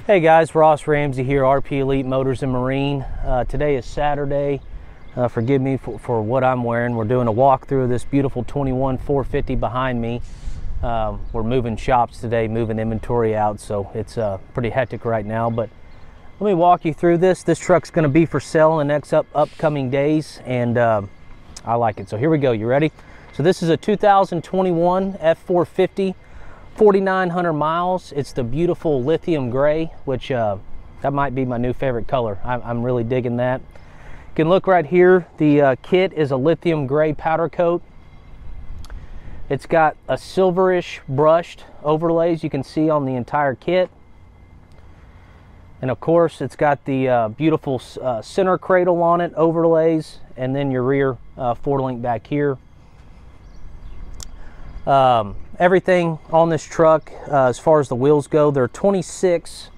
Hey guys, Ross Ramsey here, RP Elite Motors and Marine. Today is Saturday. Forgive me for what I'm wearing. We're doing a walkthrough of this beautiful 21 450 behind me. We're moving shops today, moving inventory out, so it's pretty hectic right now. But let me walk you through this. This truck's going to be for sale in the next upcoming days, and I like it. So here we go. You ready? So this is a 2021 F450. 4,900 miles. It's the beautiful lithium gray, which that might be my new favorite color. I'm really digging that. You can look right here. The kit is a lithium gray powder coat. It's got a silverish brushed overlays you can see on the entire kit. And of course, it's got the beautiful center cradle on it, overlays, and then your rear four link back here. Everything on this truck, as far as the wheels go, they're 26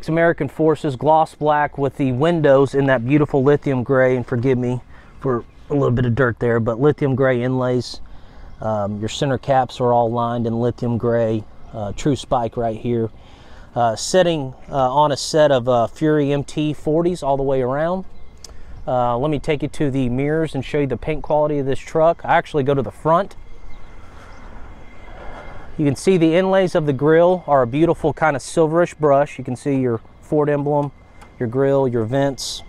American Forces gloss black with the windows in that beautiful lithium gray. And forgive me for a little bit of dirt there, but lithium gray inlays. Your center caps are all lined in lithium gray. True spike right here. Sitting on a set of Fury MT 40s all the way around. Let me take you to the mirrors and show you the paint quality of this truck. I actually go to the front. You can see the inlays of the grille are a beautiful kind of silverish brush. You can see your Ford emblem, your grille, your vents.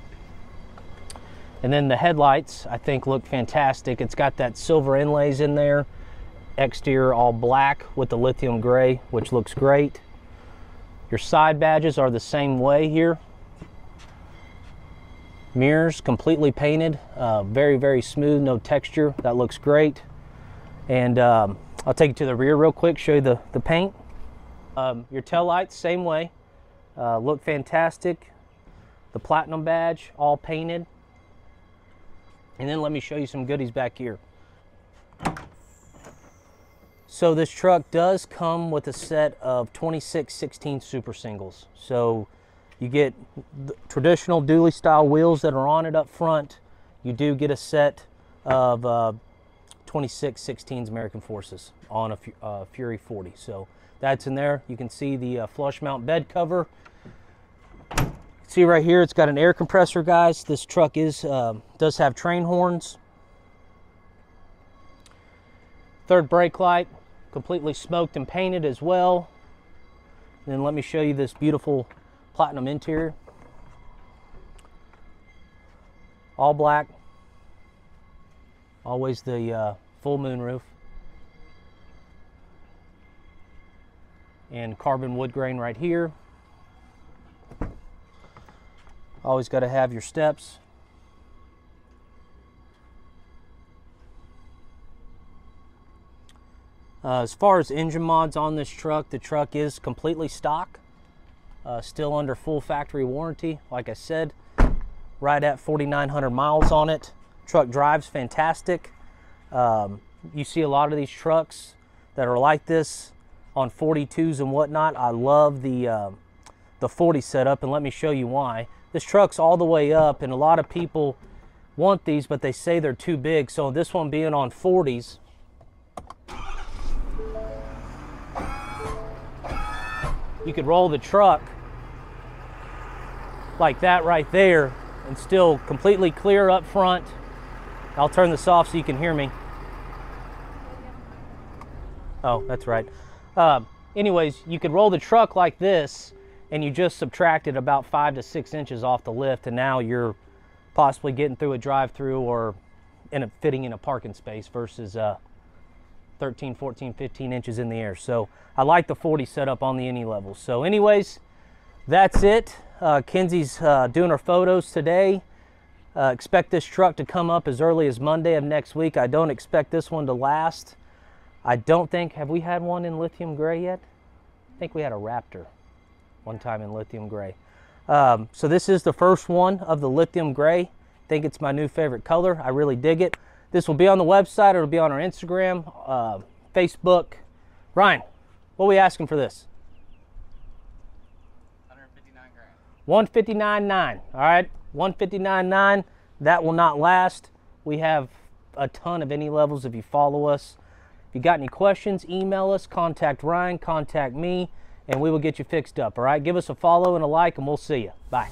And then the headlights, I think, look fantastic. It's got that silver inlays in there. Exterior all black with the lithium gray, which looks great. Your side badges are the same way here. Mirrors completely painted, very, very smooth, no texture. That looks great. And I'll take you to the rear real quick, show you the paint. Your tail lights, same way, look fantastic. The platinum badge, all painted. And then let me show you some goodies back here. So this truck does come with a set of 26 16 super singles. So you get the traditional dually style wheels that are on it up front. You do get a set of 26 16s American Forces on a Fury 40. So that's in there. You can see the flush mount bed cover. See right here, it's got an air compressor, guys. This truck does have train horns. Third brake light, completely smoked and painted as well. And then let me show you this beautiful platinum interior. All black. Always the full moon roof. And carbon wood grain right here. Always got to have your steps. As far as engine mods on this truck, the truck is completely stock. Still under full factory warranty. Like I said, right at 4,900 miles on it. Truck drives fantastic. You see a lot of these trucks that are like this on 42s and whatnot. I love the 40 setup, and let me show you why. This truck's all the way up, and a lot of people want these, but they say they're too big. So this one being on 40s, you could roll the truck like that right there and still completely clear up front. I'll turn this off so you can hear me. Oh, that's right. Anyways, you could roll the truck like this, and you just subtracted about 5 to 6 inches off the lift, and now you're possibly getting through a drive-through or fitting in a parking space versus 13, 14, 15 inches in the air. So I like the 40 setup on the ANYLEVEL. So anyways, that's it. Kenzie's doing her photos today. Expect this truck to come up as early as Monday of next week. I don't expect this one to last. I don't think, have we had one in lithium gray yet? I think we had a Raptor one time in lithium gray. So this is the first one of the lithium gray. I think it's my new favorite color. I really dig it. This will be on the website. It'll be on our Instagram, Facebook. Ryan, what are we asking for this? 159 grand. 159.9. All right, 159.9. That will not last. We have a ton of ANYLEVELs if you follow us. If you got any questions, email us, contact Ryan, contact me. and we will get you fixed up. All right, give us a follow and a like, and we'll see you. Bye.